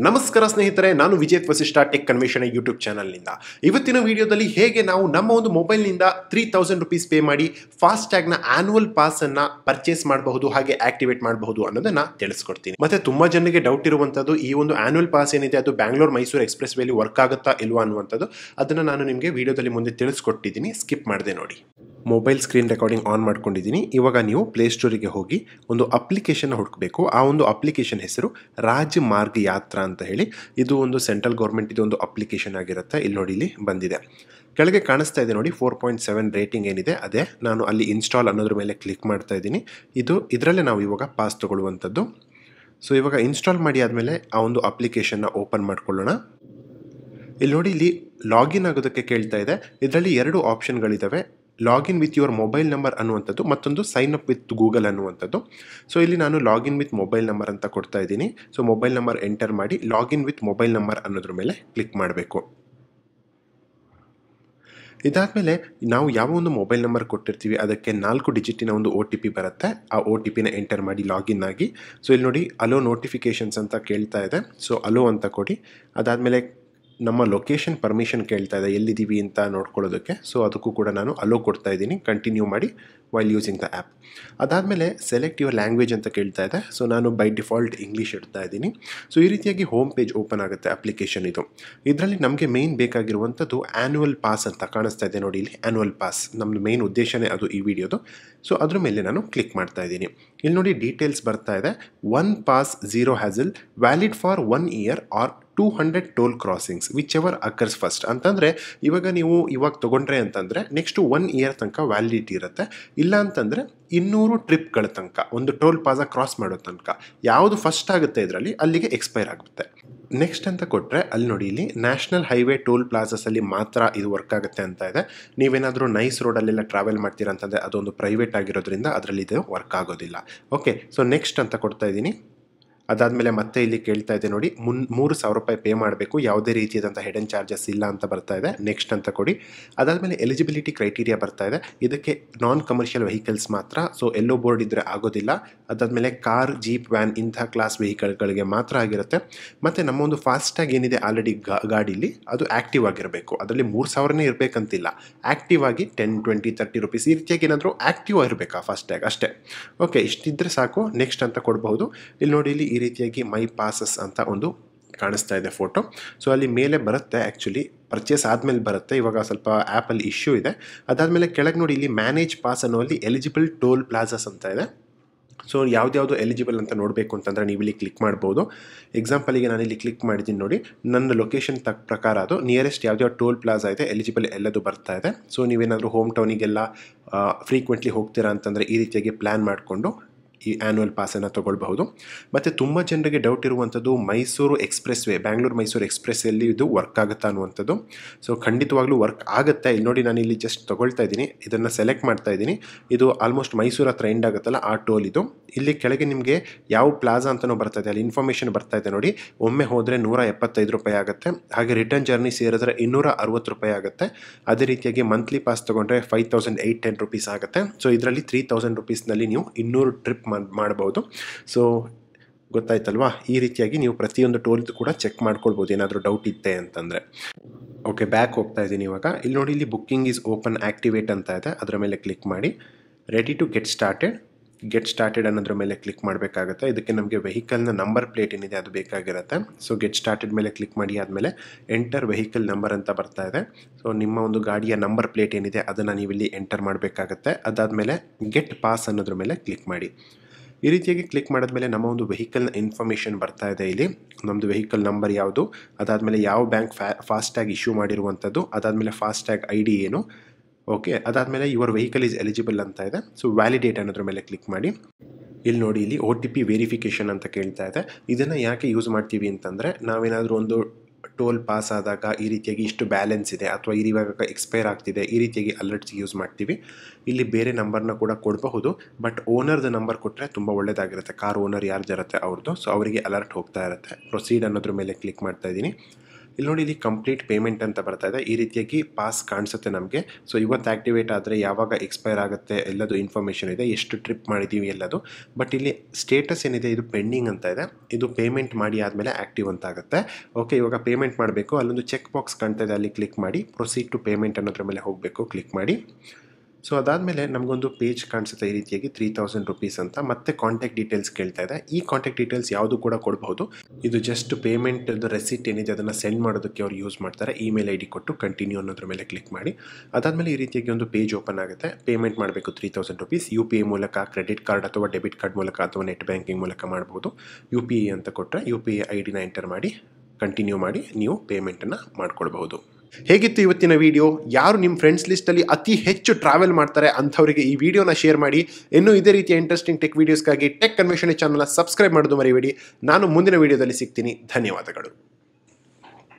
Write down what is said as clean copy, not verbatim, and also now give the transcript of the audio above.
ನಮಸ್ಕಾರ ಸ್ನೇಹಿತರೆ, ನಾನು Vijay Vasishtha tech convention YouTube ಚಾನಲ್ನಿಂದ ಇವತ್ತಿನ ವಿಡಿಯೋದಲ್ಲಿ ಹೇಗೆ ನಾವು ನಮ್ಮ ಒಂದು ಮೊಬೈಲ್ನಿಂದ 3000 ರುಪೀಸ್ ಪೇ ಮಾಡಿ ಫಾಸ್ಟ್ಯಾಗ್ನ ಆನ್ಯುವಲ್ ಪಾಸನ್ನು ಪರ್ಚೇಸ್ ಮಾಡಬಹುದು, ಹಾಗೆ ಆಕ್ಟಿವೇಟ್ ಮಾಡಬಹುದು ಅನ್ನೋದನ್ನ ತಿಳಿಸ್ಕೊಡ್ತೀನಿ. ಮತ್ತೆ ತುಂಬಾ ಜನರಿಗೆ ಡೌಟ್ ಇರುವಂಥದ್ದು, ಈ ಒಂದು ಆನ್ಯುವಲ್ ಪಾಸ್ ಏನಿದೆ ಅದು ಬ್ಯಾಂಗ್ಳೂರ್ ಮೈಸೂರು ಎಕ್ಸ್ಪ್ರೆಸ್ ವೇಲಿ ವರ್ಕ್ ಆಗುತ್ತಾ ಇಲ್ವಾ ಅನ್ನುವಂಥದ್ದು. ಅದನ್ನು ನಾನು ನಿಮಗೆ ವಿಡಿಯೋದಲ್ಲಿ ಮುಂದೆ ತಿಳಿಸ್ಕೊಟ್ಟಿದ್ದೀನಿ, ಸ್ಕಿಪ್ ಮಾಡದೆ ನೋಡಿ. ಮೊಬೈಲ್ ಸ್ಕ್ರೀನ್ ರೆಕಾರ್ಡಿಂಗ್ ಆನ್ ಮಾಡ್ಕೊಂಡಿದ್ದೀನಿ. ಇವಾಗ ನೀವು ಪ್ಲೇಸ್ಟೋರಿಗೆ ಹೋಗಿ ಒಂದು ಅಪ್ಲಿಕೇಶನ್ ಹುಡುಕಬೇಕು. ಆ ಒಂದು ಅಪ್ಲಿಕೇಶನ್ ಹೆಸರು ರಾಜಮಾರ್ಗ್ ಯಾತ್ರಾ ಅಂತ ಹೇಳಿ. ಇದು ಒಂದು ಸೆಂಟ್ರಲ್ ಗೌರ್ಮೆಂಟ್ ಇದು ಒಂದು ಅಪ್ಲಿಕೇಶನ್ ಆಗಿರುತ್ತೆ. ಇಲ್ಲಿ ನೋಡಿ, ಇಲ್ಲಿ ಬಂದಿದೆ, ಕೆಳಗೆ ಕಾಣಿಸ್ತಾ ಇದೆ ನೋಡಿ 4.7 ರೇಟಿಂಗ್ ಏನಿದೆ ಅದೇ. ನಾನು ಅಲ್ಲಿ ಇನ್ಸ್ಟಾಲ್ ಅನ್ನೋದ್ರ ಮೇಲೆ ಕ್ಲಿಕ್ ಮಾಡ್ತಾ ಇದ್ದೀನಿ. ಇದರಲ್ಲೇ ನಾವು ಇವಾಗ ಪಾಸ್ ತಗೊಳ್ಳುವಂಥದ್ದು. ಸೊ ಇವಾಗ ಇನ್ಸ್ಟಾಲ್ ಮಾಡಿ ಆದಮೇಲೆ ಆ ಒಂದು ಅಪ್ಲಿಕೇಶನ್ನ ಓಪನ್ ಮಾಡ್ಕೊಳ್ಳೋಣ. ಇಲ್ಲಿ ನೋಡಿ, ಇಲ್ಲಿ ಲಾಗಿನ್ ಆಗೋದಕ್ಕೆ ಕೇಳ್ತಾ ಇದೆ. ಇದರಲ್ಲಿ 2 ಆಪ್ಷನ್ಗಳಿದ್ದಾವೆ, login with your mobile number ಅನ್ನುವಂಥದ್ದು, ಮತ್ತೊಂದು ಸೈನ್ ಅಪ್ ವಿತ್ ಗೂಗಲ್ ಅನ್ನುವಂಥದ್ದು. ಸೊ ಇಲ್ಲಿ ನಾನು ಲಾಗಿನ್ ವಿತ್ ಮೊಬೈಲ್ ನಂಬರ್ ಅಂತ ಕೊಡ್ತಾ ಇದ್ದೀನಿ. ಸೊ ಮೊಬೈಲ್ ನಂಬರ್ ಎಂಟರ್ ಮಾಡಿ ಲಾಗಿನ್ ವಿತ್ ಮೊಬೈಲ್ ನಂಬರ್ ಅನ್ನೋದ್ರ ಮೇಲೆ ಕ್ಲಿಕ್ ಮಾಡಬೇಕು. ಇದಾದಮೇಲೆ ನಾವು ಯಾವ ಒಂದು ಮೊಬೈಲ್ ನಂಬರ್ ಕೊಟ್ಟಿರ್ತೀವಿ ಅದಕ್ಕೆ 4 ಡಿಜಿಟಿನ ಒಂದು OTP ಬರುತ್ತೆ. ಆ OTPನ ಎಂಟರ್ ಮಾಡಿ ಲಾಗಿನ್ ಆಗಿ. ಸೊ ಇಲ್ಲಿ ನೋಡಿ, ಅಲೋ ನೋಟಿಫಿಕೇಷನ್ಸ್ ಅಂತ ಕೇಳ್ತಾ ಇದೆ. ಸೊ ಅಲೋ ಅಂತ ಕೊಡಿ. ಅದಾದಮೇಲೆ ನಮ್ಮ ಲೊಕೇಶನ್ ಪರ್ಮಿಷನ್ ಕೇಳ್ತಾ ಇದೆ, ಎಲ್ಲಿದ್ದೀವಿ ಅಂತ ನೋಡ್ಕೊಳ್ಳೋದಕ್ಕೆ. ಸೊ ಅದಕ್ಕೂ ಕೂಡ ನಾನು ಅಲೋ ಕೊಡ್ತಾ ಇದ್ದೀನಿ, ಕಂಟಿನ್ಯೂ ಮಾಡಿ ವೈಲ್ ಯೂಸಿಂಗ್ ದ ಆ್ಯಪ್. ಅದಾದಮೇಲೆ ಸೆಲೆಕ್ಟ್ ಯುವರ್ ಲ್ಯಾಂಗ್ವೇಜ್ ಅಂತ ಕೇಳ್ತಾ ಇದೆ. ಸೊ ನಾನು ಬೈ ಡಿಫಾಲ್ಟ್ ಇಂಗ್ಲೀಷ್ ಇಡ್ತಾ ಇದ್ದೀನಿ. ಸೊ ಈ ರೀತಿಯಾಗಿ ಹೋಮ್ ಪೇಜ್ ಓಪನ್ ಆಗುತ್ತೆ ಅಪ್ಲಿಕೇಶನ್ ಇದು. ಇದರಲ್ಲಿ ನಮಗೆ ಮೇನ್ ಬೇಕಾಗಿರುವಂಥದ್ದು ಆ್ಯನ್ಯುವಲ್ ಪಾಸ್ ಅಂತ ಕಾಣಿಸ್ತಾ ಇದೆ ನೋಡಿ, ಇಲ್ಲಿ ಆ್ಯನ್ಯುವಲ್ ಪಾಸ್. ನಮ್ಮದು ಮೇನ್ ಉದ್ದೇಶನೇ ಅದು ಈ ವಿಡಿಯೋದು. ಸೊ ಅದ್ರ ಮೇಲೆ ನಾನು ಕ್ಲಿಕ್ ಮಾಡ್ತಾ ಇದ್ದೀನಿ. ಇಲ್ಲಿ ನೋಡಿ ಡೀಟೇಲ್ಸ್ ಬರ್ತಾ ಇದೆ. 1 pass 0 hassle, valid for 1 year or 200 toll crossings whichever occurs first. ಅಂತಂದರೆ ಇವಾಗ ತೊಗೊಂಡ್ರೆ ಅಂತಂದರೆ ನೆಕ್ಸ್ಟು 1 ಇಯರ್ ತನಕ ವ್ಯಾಲಿಡಿಟಿ ಇರುತ್ತೆ. ಇಲ್ಲ ಅಂತಂದರೆ 200 ಟ್ರಿಪ್ಗಳ ತನಕ, ಒಂದು ಟೋಲ್ ಪ್ಲಾಜಾ ಕ್ರಾಸ್ ಮಾಡೋ ತನಕ ಯಾವುದು ಫಸ್ಟ್ ಆಗುತ್ತೆ ಇದರಲ್ಲಿ ಅಲ್ಲಿಗೆ ಎಕ್ಸ್ಪೈರ್ ಆಗುತ್ತೆ. ನೆಕ್ಸ್ಟ್ ಅಂತ ಕೊಟ್ಟರೆ ಅಲ್ಲಿ ನೋಡಿ, ಇಲ್ಲಿ ನ್ಯಾಷನಲ್ ಹೈವೇ ಟೋಲ್ ಪ್ಲಾಜಾಸಲ್ಲಿ ಮಾತ್ರ ಇದು ವರ್ಕ್ ಆಗುತ್ತೆ ಅಂತ ಇದೆ. ನೀವೇನಾದರೂ ನೈಸ್ ರೋಡಲ್ಲೆಲ್ಲ ಟ್ರಾವೆಲ್ ಮಾಡ್ತೀರಾ ಅಂತಂದರೆ ಅದೊಂದು ಪ್ರೈವೇಟ್ ಆಗಿರೋದ್ರಿಂದ ಅದರಲ್ಲಿ ಇದು ವರ್ಕ್ ಆಗೋದಿಲ್ಲ. ಓಕೆ, ಸೊ ನೆಕ್ಸ್ಟ್ ಅಂತ ಕೊಡ್ತಾ ಇದ್ದೀನಿ. ಅದಾದಮೇಲೆ ಮತ್ತೆ ಇಲ್ಲಿ ಕೇಳ್ತಾ ಇದೆ ನೋಡಿ, 3000 ರೂಪಾಯಿ ಪೇ ಮಾಡಬೇಕು, ಯಾವುದೇ ರೀತಿಯಾದಂಥ ಹಿಡನ್ ಚಾರ್ಜಸ್ ಇಲ್ಲ ಅಂತ ಬರ್ತಾ ಇದೆ. ನೆಕ್ಸ್ಟ್ ಅಂತ ಕೊಡಿ. ಅದಾದಮೇಲೆ ಎಲಿಜಿಬಿಲಿಟಿ ಕ್ರೈಟೀರಿಯಾ ಬರ್ತಾ ಇದೆ. ಇದಕ್ಕೆ ನಾನ್ ಕಮರ್ಷಿಯಲ್ ವೆಹಿಕಲ್ಸ್ ಮಾತ್ರ, ಸೊ ಎಲ್ಲೋ ಬೋರ್ಡ್ ಇದ್ದರೆ ಆಗೋದಿಲ್ಲ. ಅದಾದಮೇಲೆ ಕಾರ್, ಜೀಪ್, ವ್ಯಾನ್ ಇಂಥ ಕ್ಲಾಸ್ ವೆಹಿಕಲ್ಗಳಿಗೆ ಮಾತ್ರ ಆಗಿರುತ್ತೆ. ಮತ್ತು ನಮ್ಮ ಒಂದು ಫಾಸ್ಟ್ಯಾಗ್ ಏನಿದೆ ಆಲ್ರೆಡಿ ಗಾಡೀಲಿ ಅದು ಆ್ಯಕ್ಟಿವ್ ಆಗಿರಬೇಕು. ಅದರಲ್ಲಿ 3000ನೇ ಇರಬೇಕಂತಿಲ್ಲ, ಆ್ಯಕ್ಟಿವ್ ಆಗಿ 10, 20, 30 ರುಪೀಸ್ ಈ ರೀತಿಯಾಗಿ ಏನಾದರೂ ಆ್ಯಕ್ಟಿವ್ ಆಗಿರಬೇಕಾ ಫಾಸ್ಟ್ಯಾಗ್ ಅಷ್ಟೇ. ಓಕೆ, ಇಷ್ಟಿದ್ರೆ ಸಾಕು. ನೆಕ್ಸ್ಟ್ ಅಂತ ಕೊಡಬಹುದು. ಇಲ್ಲಿ ನೋಡಿ, ಇಲ್ಲಿ ಈ ರೀತಿಯಾಗಿ ಮೈ ಪಾಸಸ್ ಅಂತ ಒಂದು ಕಾಣಿಸ್ತಾ ಇದೆ ಫೋಟೋ. ಸೊ ಅಲ್ಲಿ ಮೇಲೆ ಬರುತ್ತೆ, ಆ್ಯಕ್ಚುಲಿ ಪರ್ಚೇಸ್ ಆದಮೇಲೆ ಬರುತ್ತೆ. ಇವಾಗ ಸ್ವಲ್ಪ ಆ್ಯಪಲ್ಲಿ ಇಶ್ಯೂ ಇದೆ. ಅದಾದಮೇಲೆ ಕೆಳಗೆ ನೋಡಿ, ಇಲ್ಲಿ ಮ್ಯಾನೇಜ್ ಪಾಸ್ ಅನ್ನೋಲ್ಲಿ ಎಲಿಜಿಬಲ್ ಟೋಲ್ ಪ್ಲಾಜಾಸ್ ಅಂತ ಇದೆ. ಸೊ ಯಾವ್ದು ಎಲಿಜಿಬಲ್ ಅಂತ ನೋಡಬೇಕು ಅಂತಂದರೆ ನೀವು ಇಲ್ಲಿ ಕ್ಲಿಕ್ ಮಾಡ್ಬೋದು. ಎಕ್ಸಾಂಪಲಿಗೆ ನಾನು ಇಲ್ಲಿ ಕ್ಲಿಕ್ ಮಾಡಿದ್ದೀನಿ ನೋಡಿ, ನನ್ನ ಲೊಕೇಶನ್ ಪ್ರಕಾರ ಅದು ನಿಯರೆಸ್ಟ್ ಯಾವ್ಯಾವ ಟೋಲ್ ಪ್ಲಾಜಾ ಇದೆ ಎಲಿಜಿಬಲ್ ಎಲ್ಲದು ಬರ್ತಾ ಇದೆ. ಸೊ ನೀವೇನಾದರೂ ಹೋಮ್ ಟೌನಿಗೆಲ್ಲ ಫ್ರೀಕ್ವೆಂಟ್ಲಿ ಹೋಗ್ತೀರಾ ಅಂತಂದರೆ ಈ ರೀತಿಯಾಗಿ ಪ್ಲ್ಯಾನ್ ಮಾಡಿಕೊಂಡು ಈ ಆ್ಯನ್ಯುವಲ್ ಪಾಸನ್ನು ತೊಗೊಳ್ಬಹುದು. ಮತ್ತು ತುಂಬ ಜನರಿಗೆ ಡೌಟ್ ಇರುವಂಥದ್ದು, ಮೈಸೂರು ಎಕ್ಸ್ಪ್ರೆಸ್ ವೇ, ಬ್ಯಾಂಗ್ಳೂರು ಮೈಸೂರು ಎಕ್ಸ್ಪ್ರೆಸ್ಸಲ್ಲಿ ಇದು ವರ್ಕ್ ಆಗುತ್ತಾ ಅನ್ನುವಂಥದ್ದು. ಸೊ ಖಂಡಿತವಾಗ್ಲೂ ವರ್ಕ್ ಆಗುತ್ತೆ. ಇಲ್ಲಿ ನೋಡಿ, ನಾನು ಇಲ್ಲಿ ಜಸ್ಟ್ ತೊಗೊಳ್ತಾ ಇದ್ದೀನಿ, ಇದನ್ನು ಸೆಲೆಕ್ಟ್ ಮಾಡ್ತಾ ಇದ್ದೀನಿ. ಇದು ಆಲ್ಮೋಸ್ಟ್ ಮೈಸೂರು ಹತ್ರ ಎಂಡ್ ಆಗುತ್ತಲ್ಲ ಆ ಟೋಲ್ ಇದು. ಇಲ್ಲಿ ಕೆಳಗೆ ನಿಮಗೆ ಯಾವ ಪ್ಲಾಜಾ ಅಂತಲೂ ಬರ್ತಾ ಇದೆ, ಅಲ್ಲಿ ಇನ್ಫಾರ್ಮೇಷನ್ ಬರ್ತಾ ಇದೆ ನೋಡಿ. ಒಮ್ಮೆ ಹೋದರೆ 175 ರೂಪಾಯಿ ಆಗುತ್ತೆ, ಹಾಗೆ ರಿಟರ್ನ್ ಜರ್ನಿ ಸೇರಿದ್ರೆ 260 ರೂಪಾಯಿ ಆಗುತ್ತೆ. ಅದೇ ರೀತಿಯಾಗಿ ಮಂತ್ಲಿ ಪಾಸ್ ತೊಗೊಂಡ್ರೆ 5810 ರುಪೀಸ್ ಆಗುತ್ತೆ. ಸೊ ಇದರಲ್ಲಿ 3000 ರುಪೀಸ್ನಲ್ಲಿ ನೀವು 200 ಟ್ರಿಪ್ ಮಾಡಬಹುದು. ಸೊ ಗೊತ್ತಾಯ್ತಲ್ವಾ? ಈ ರೀತಿಯಾಗಿ ನೀವು ಪ್ರತಿಯೊಂದು ಟೋಲ್ ಕೂಡ ಚೆಕ್ ಮಾಡ್ಕೊಳ್ಬೋದು ಏನಾದರೂ ಡೌಟ್ ಇತ್ತೆ ಅಂತಂದರೆ. ಓಕೆ, ಬ್ಯಾಕ್ ಹೋಗ್ತಾ ಇದ್ದೀನಿ ಇವಾಗ. ಇಲ್ಲಿ ನೋಡಿ, ಇಲ್ಲಿ ಬುಕ್ಕಿಂಗ್ ಈಸ್ ಓಪನ್ ಆ್ಯಕ್ಟಿವೇಟ್ ಅಂತ ಇದೆ, ಅದರ ಮೇಲೆ ಕ್ಲಿಕ್ ಮಾಡಿ. ರೆಡಿ ಟು ಗೆಟ್ ಸ್ಟಾರ್ಟೆಡ್ ಅನ್ನೋದ್ರ ಮೇಲೆ ಕ್ಲಿಕ್ ಮಾಡಬೇಕಾಗುತ್ತೆ. ಇದಕ್ಕೆ ನಮಗೆ ವೆಹಿಕಲ್ನ ನಂಬರ್ ಪ್ಲೇಟ್ ಏನಿದೆ ಅದು ಬೇಕಾಗಿರುತ್ತೆ. ಸೊ ಗೆಟ್ ಸ್ಟಾರ್ಟೆಡ್ ಮೇಲೆ ಕ್ಲಿಕ್ ಮಾಡಿ ಆದಮೇಲೆ ಎಂಟರ್ ವೆಹಿಕಲ್ ನಂಬರ್ ಅಂತ ಬರ್ತಾ ಇದೆ. ಸೊ ನಿಮ್ಮ ಒಂದು ಗಾಡಿಯ ನಂಬರ್ ಪ್ಲೇಟ್ ಏನಿದೆ ಅದನ್ನು ನೀವಿಲ್ಲಿ ಎಂಟರ್ ಮಾಡಬೇಕಾಗತ್ತೆ. ಅದಾದಮೇಲೆ ಗೆಟ್ ಪಾಸ್ ಅನ್ನೋದ್ರ ಮೇಲೆ ಕ್ಲಿಕ್ ಮಾಡಿ. ಈ ರೀತಿಯಾಗಿ ಕ್ಲಿಕ್ ಮಾಡಿದ್ಮೇಲೆ ನಮ್ಮ ಒಂದು ವೆಹಿಕಲ್ನ ಇನ್ಫಾರ್ಮೇಷನ್ ಬರ್ತಾ ಇದೆ. ಇಲ್ಲಿ ನಮ್ಮದು ವೆಹಿಕಲ್ ನಂಬರ್ ಯಾವುದು, ಅದಾದಮೇಲೆ ಯಾವ ಬ್ಯಾಂಕ್ ಫಾಸ್ಟ್ಯಾಗ್ ಇಶ್ಯೂ ಮಾಡಿರುವಂಥದ್ದು, ಅದಾದಮೇಲೆ ಫಾಸ್ಟ್ಯಾಗ್ ID ಏನು. ಓಕೆ, ಅದಾದಮೇಲೆ ಯುವರ್ ವೆಹಿಕಲ್ ಈಸ್ ಎಲಿಜಿಬಲ್ ಅಂತ ಇದೆ. ಸೊ ವ್ಯಾಲಿಡೇಟ್ ಅನ್ನೋದ್ರ ಮೇಲೆ ಕ್ಲಿಕ್ ಮಾಡಿ. ಇಲ್ಲಿ ನೋಡಿ, ಇಲ್ಲಿ OTP ವೆರಿಫಿಕೇಷನ್ ಅಂತ ಕೇಳ್ತಾ ಇದೆ. ಇದನ್ನು ಯಾಕೆ ಯೂಸ್ ಮಾಡ್ತೀವಿ ಅಂತಂದರೆ, ನಾವೇನಾದರೂ ಒಂದು ಟೋಲ್ ಪಾಸ್ ಆದಾಗ ಈ ರೀತಿಯಾಗಿ ಇಷ್ಟು ಬ್ಯಾಲೆನ್ಸ್ ಇದೆ ಅಥವಾ ಇವಾಗ ಎಕ್ಸ್ಪೈರ್ ಆಗ್ತಿದೆ, ಈ ರೀತಿಯಾಗಿ ಅಲರ್ಟ್ಸ್ ಯೂಸ್ ಮಾಡ್ತೀವಿ. ಇಲ್ಲಿ ಬೇರೆ ನಂಬರ್ನ ಕೂಡ ಕೊಡಬಹುದು, ಬಟ್ ಓನರ್ದು ನಂಬರ್ ಕೊಟ್ಟರೆ ತುಂಬ ಒಳ್ಳೆಯದಾಗಿರುತ್ತೆ. ಕಾರ್ ಓನರ್ ಯಾರ್ದು ಇರುತ್ತೆ ಅವ್ರದ್ದು, ಸೊ ಅವರಿಗೆ ಅಲರ್ಟ್ ಹೋಗ್ತಾ ಇರುತ್ತೆ. ಪ್ರೊಸೀಡ್ ಅನ್ನೋದ್ರ ಮೇಲೆ ಕ್ಲಿಕ್ ಮಾಡ್ತಾ ಇದ್ದೀನಿ. ಇಲ್ಲಿ ನೋಡಿ, ಇಲ್ಲಿ ಕಂಪ್ಲೀಟ್ ಪೇಮೆಂಟ್ ಅಂತ ಬರ್ತಾ ಇದೆ. ಈ ರೀತಿಯಾಗಿ ಪಾಸ್ ಕಾಣಿಸುತ್ತೆ ನಮಗೆ. ಸೊ ಇವತ್ತು ಆ್ಯಕ್ಟಿವೇಟ್ ಆದರೆ ಯಾವಾಗ ಎಕ್ಸ್ಪೈರ್ ಆಗುತ್ತೆ ಎಲ್ಲದು ಇನ್ಫಾರ್ಮೇಷನ್ ಇದೆ, ಎಷ್ಟು ಟ್ರಿಪ್ ಮಾಡಿದ್ದೀವಿ ಎಲ್ಲದು. ಬಟ್ ಇಲ್ಲಿ ಸ್ಟೇಟಸ್ ಏನಿದೆ ಇದು ಪೆಂಡಿಂಗ್ ಅಂತ ಇದೆ. ಇದು ಪೇಮೆಂಟ್ ಮಾಡಿ ಆದಮೇಲೆ ಆ್ಯಕ್ಟಿವ್ ಅಂತ ಆಗುತ್ತೆ. ಓಕೆ, ಇವಾಗ ಪೇಮೆಂಟ್ ಮಾಡಬೇಕು. ಅಲ್ಲೊಂದು ಚೆಕ್ ಬಾಕ್ಸ್ ಕಾಣ್ತಾ ಇದೆ, ಅಲ್ಲಿ ಕ್ಲಿಕ್ ಮಾಡಿ ಪ್ರೊಸೀಡ್ ಟು ಪೇಮೆಂಟ್ ಅನ್ನೋದ್ರ ಮೇಲೆ ಹೋಗಬೇಕು, ಕ್ಲಿಕ್ ಮಾಡಿ. ಸೊ ಅದಾದಮೇಲೆ ನಮಗೊಂದು ಪೇಜ್ ಕಾಣಿಸುತ್ತೆ ಈ ರೀತಿಯಾಗಿ 3000 ರುಪೀಸ್ ಅಂತ. ಮತ್ತೆ ಕಾಂಟ್ಯಾಕ್ಟ್ ಡೀಟೇಲ್ಸ್ ಕೇಳ್ತಾ ಇದೆ. ಈ ಕಾಂಟ್ಯಾಕ್ಟ್ ಡೀಟೇಲ್ಸ್ ಯಾವುದು ಕೂಡ ಕೊಡಬಹುದು. ಇದು ಜಸ್ಟ್ ಪೇಮೆಂಟ್ ರೆಸಿಟ್ ಏನಿದೆ ಅದನ್ನು ಸೆಂಡ್ ಮಾಡೋದಕ್ಕೆ ಅವ್ರು ಯೂಸ್ ಮಾಡ್ತಾರೆ. ಇಮೇಲ್ ID ಕೊಟ್ಟು ಕಂಟಿನ್ಯೂ ಅನ್ನೋದ್ರ ಮೇಲೆ ಕ್ಲಿಕ್ ಮಾಡಿ. ಅದಾದಮೇಲೆ ಈ ರೀತಿಯಾಗಿ ಒಂದು ಪೇಜ್ ಓಪನ್ ಆಗುತ್ತೆ. ಪೇಮೆಂಟ್ ಮಾಡಬೇಕು 3000 ರುಪೀಸ್. UPI ಮೂಲಕ, ಕ್ರೆಡಿಟ್ ಕಾರ್ಡ್ ಅಥವಾ ಡೆಬಿಟ್ ಕಾರ್ಡ್ ಮೂಲಕ ಅಥವಾ ನೆಟ್ ಬ್ಯಾಂಕಿಂಗ್ ಮೂಲಕ ಮಾಡ್ಬೋದು. UPI ಅಂತ ಕೊಟ್ಟರೆ UPI ID ಎಂಟರ್ ಮಾಡಿ ಕಂಟಿನ್ಯೂ ಮಾಡಿ ನೀವು ಪೇಮೆಂಟನ್ನು ಮಾಡ್ಕೊಳ್ಬಹುದು. ಹೇಗಿತ್ತು ಇವತ್ತಿನ ವಿಡಿಯೋ? ಯಾರು ನಿಮ್ಮ ಫ್ರೆಂಡ್ಸ್ ಲಿಸ್ಟಲ್ಲಿ ಅತಿ ಹೆಚ್ಚು ಟ್ರಾವೆಲ್ ಮಾಡ್ತಾರೆ ಅಂಥವರಿಗೆ ಈ ವಿಡಿಯೋನ ಶೇರ್ ಮಾಡಿ. ಇನ್ನೂ ಇದೇ ರೀತಿಯ ಇಂಟ್ರೆಸ್ಟಿಂಗ್ ಟೆಕ್ ವೀಡಿಯೋಸ್ಗಾಗಿ ಟೆಕ್ ಅನ್ವೇಷಣೆ ಚಾನಲ್ನ ಸಬ್ಸ್ಕ್ರೈಬ್ ಮಾಡೋದು ಮರಿಬೇಡಿ. ನಾನು ಮುಂದಿನ ವಿಡಿಯೋದಲ್ಲಿ ಸಿಗ್ತೀನಿ. ಧನ್ಯವಾದಗಳು.